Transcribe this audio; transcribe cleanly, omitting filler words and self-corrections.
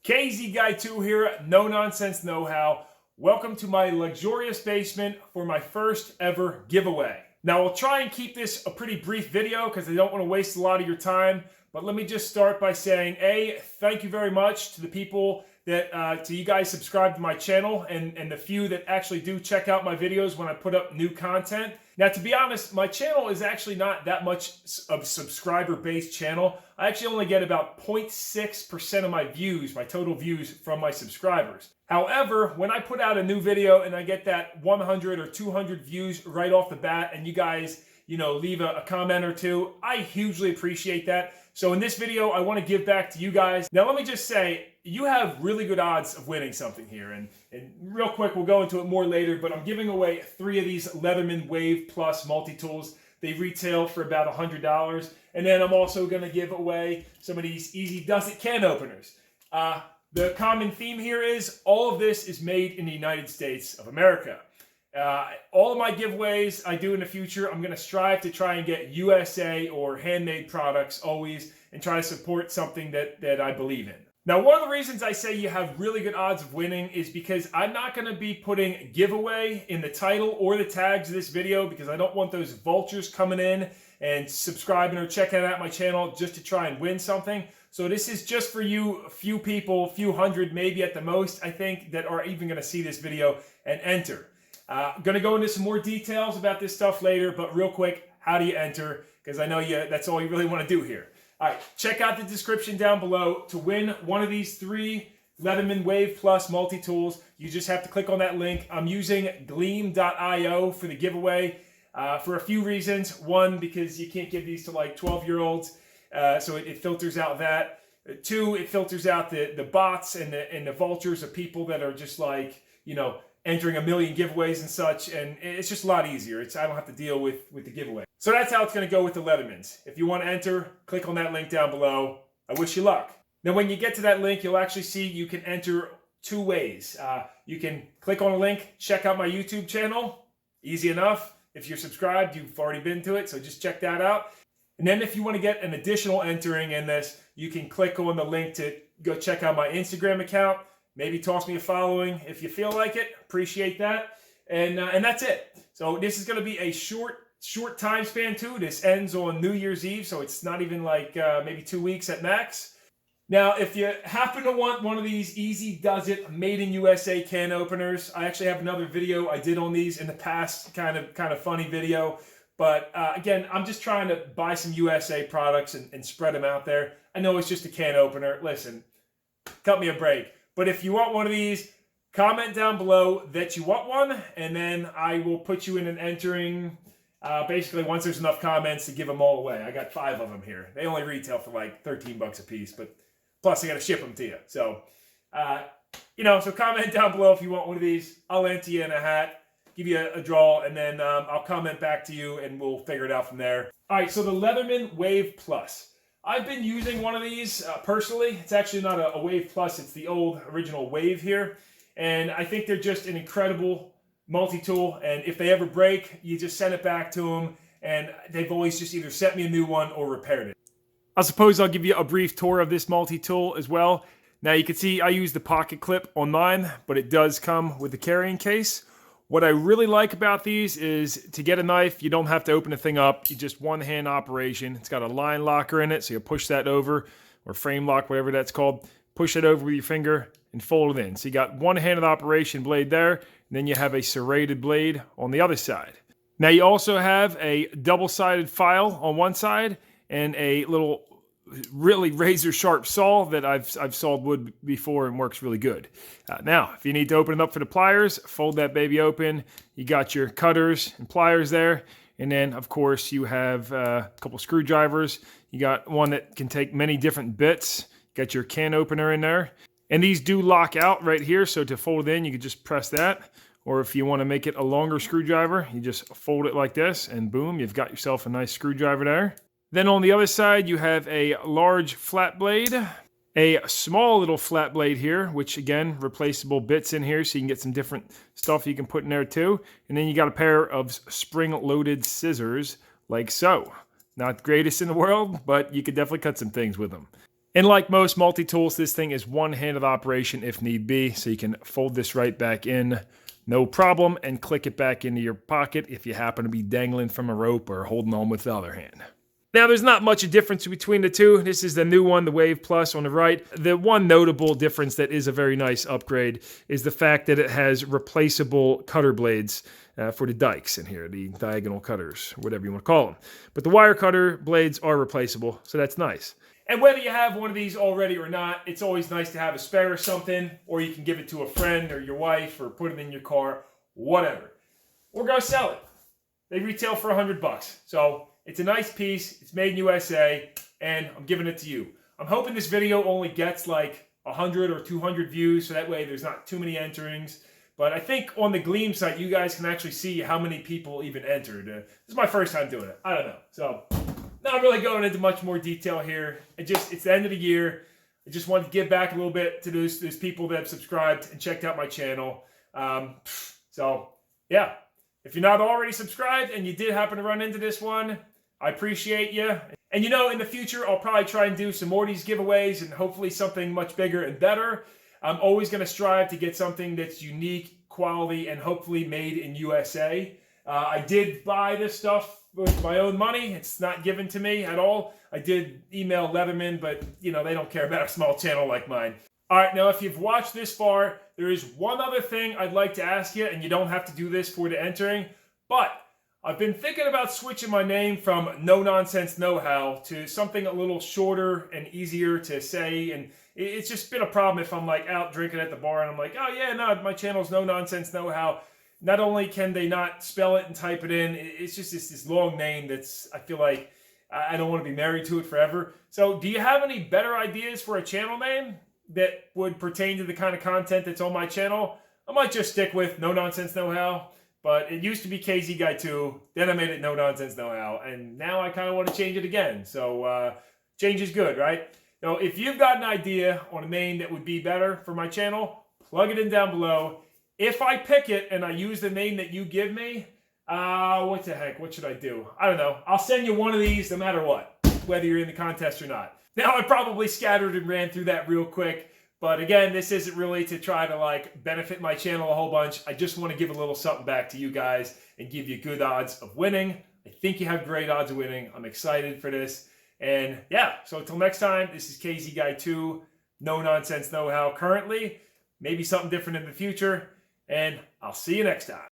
KZ Guy 2 here, No Nonsense Know-How. Welcome to my luxurious basement for my first ever giveaway. Now I'll try and keep this a pretty brief video because I don't want to waste a lot of your time. But let me just start by saying, thank you very much to the people that, to you guys subscribe to my channel and the few that actually do check out my videos when I put up new content. Now, to be honest, my channel is actually not that much of a subscriber-based channel. I actually only get about 0.6% of my views, my total views, from my subscribers. However, when I put out a new video and I get that 100 or 200 views right off the bat and you guys, leave a comment or two, I hugely appreciate that. So in this video, I want to give back to you guys. Now, let me just say, you have really good odds of winning something here. And real quick, we'll go into it more later, but I'm giving away 3 of these Leatherman Wave Plus multi-tools. They retail for about $100. And then I'm also going to give away some of these Easy Does It can openers. The common theme here is all of this is made in the United States of America. All of my giveaways I do in the future, I'm going to strive to try and get USA or handmade products always and try to support something that I believe in. Now, one of the reasons I say you have really good odds of winning is because I'm not going to be putting giveaway in the title or the tags of this video because I don't want those vultures coming in and subscribing or checking out my channel just to try and win something. So this is just for you, a few people, a few hundred maybe at the most, I think, that are even going to see this video and enter. I'm going to go into some more details about this stuff later, but real quick, how do you enter? Because I know that's all you really want to do here. All right, check out the description down below. To win one of these 3 Leatherman Wave Plus multi-tools, you just have to click on that link. I'm using gleam.io for the giveaway for a few reasons. One, because you can't give these to like 12-year-olds, so it filters out that. 2, it filters out the bots and the vultures of people that are just like, entering a million giveaways and such, and it's just a lot easier. I don't have to deal with the giveaway. So that's how it's going to go with the Leathermans. If you want to enter, click on that link down below. I wish you luck. Now, when you get to that link, you'll actually see you can enter 2 ways. You can click on a link, check out my YouTube channel. Easy enough. If you're subscribed, you've already been to it, so just check that out. And then if you want to get an additional entering in this, you can click on the link to go check out my Instagram account. Maybe toss me a following if you feel like it. Appreciate that. And that's it. So this is going to be a short time span too. This ends on New Year's Eve, so it's not even like maybe 2 weeks at max. Now, if you happen to want one of these Easy Does It Made in USA can openers, I actually have another video I did on these in the past, kind of funny video. But again, I'm just trying to buy some USA products and spread them out there. I know it's just a can opener. Listen, cut me a break. But if you want one of these, comment down below that you want one, and then I will put you in an entering, basically once there's enough comments to give them all away. I got 5 of them here. They only retail for like 13 bucks a piece, but plus I got to ship them to you. So, so comment down below if you want one of these. I'll enter you in a hat, give you a draw, and then I'll comment back to you, and we'll figure it out from there. All right, so the Leatherman Wave Plus. I've been using one of these personally. It's actually not a Wave Plus. It's the old original Wave here. And I think they're just an incredible multi-tool. And if they ever break, you just send it back to them. And they've always just either sent me a new one or repaired it. I suppose I'll give you a brief tour of this multi-tool as well. Now you can see I use the pocket clip on mine, but it does come with the carrying case. What I really like about these is to get a knife, you don't have to open the thing up. You just one-hand operation. It's got a line locker in it, so you push that over, or frame lock, whatever that's called. Push it over with your finger and fold it in. So you got one-handed operation blade there, and then you have a serrated blade on the other side. Now you also have a double-sided file on one side and a little really razor-sharp saw that I've sawed wood before and works really good. Now, if you need to open it up for the pliers, fold that baby open. You got your cutters and pliers there. And then, of course, you have a couple screwdrivers. You got one that can take many different bits. You got your can opener in there. And these do lock out right here, so to fold it in, you can just press that. Or if you want to make it a longer screwdriver, you just fold it like this, and boom, you've got yourself a nice screwdriver there. Then on the other side, you have a large flat blade, a small little flat blade here, which again, replaceable bits in here, so you can get some different stuff you can put in there too. And then you got a pair of spring-loaded scissors, like so. Not the greatest in the world, but you could definitely cut some things with them. And like most multi-tools, this thing is one-handed operation if need be, so you can fold this right back in, no problem, and click it back into your pocket if you happen to be dangling from a rope or holding on with the other hand. Now, there's not much of a difference between the two. This is the new one, the Wave Plus on the right. The one notable difference that is a very nice upgrade is the fact that it has replaceable cutter blades for the dikes in here, the diagonal cutters, whatever you want to call them. But the wire cutter blades are replaceable, so that's nice. And whether you have one of these already or not, it's always nice to have a spare or something, or you can give it to a friend or your wife or put it in your car, whatever. Or go sell it. They retail for $100. So it's a nice piece, it's made in USA, and I'm giving it to you. I'm hoping this video only gets like 100 or 200 views, so that way there's not too many enterings. But I think on the Gleam site, you guys can actually see how many people even entered. This is my first time doing it. I don't know. So not really going into much more detail here. It's the end of the year. I just wanted to give back a little bit to those people that have subscribed and checked out my channel. So yeah, if you're not already subscribed and you did happen to run into this one, I appreciate you. And you know, in the future, I'll probably try and do some more of these giveaways and hopefully something much bigger and better. I'm always going to strive to get something that's unique, quality, and hopefully made in USA. I did buy this stuff with my own money. It's not given to me at all. I did email Leatherman, but you know, they don't care about a small channel like mine. All right, now if you've watched this far, there is one other thing I'd like to ask you, and you don't have to do this for the entering, but I've been thinking about switching my name from NoNonsenseKnowHow to something a little shorter and easier to say, and it's just been a problem if I'm like out drinking at the bar and I'm like, oh yeah, no, my channel's NoNonsenseKnowHow. Not only can they not spell it and type it in, it's just this long name that's, I feel like I don't want to be married to it forever. So do you have any better ideas for a channel name that would pertain to the kind of content that's on my channel? I might just stick with NoNonsenseKnowHow, but it used to be KZ Guy 2, then I made it NoNonsenseKnowHow, and now I kind of want to change it again. So change is good, right? So if you've got an idea on a name that would be better for my channel, plug it in down below. If I pick it and I use the name that you give me, what the heck, what should I do? I don't know. I'll send you one of these no matter what, whether you're in the contest or not. Now, I probably scattered and ran through that real quick, but again, this isn't really to try to like benefit my channel a whole bunch. I just want to give a little something back to you guys and give you good odds of winning. I think you have great odds of winning. I'm excited for this. And yeah, so until next time, this is KZ Guy 2, NoNonsenseKnowHow currently, maybe something different in the future. And I'll see you next time.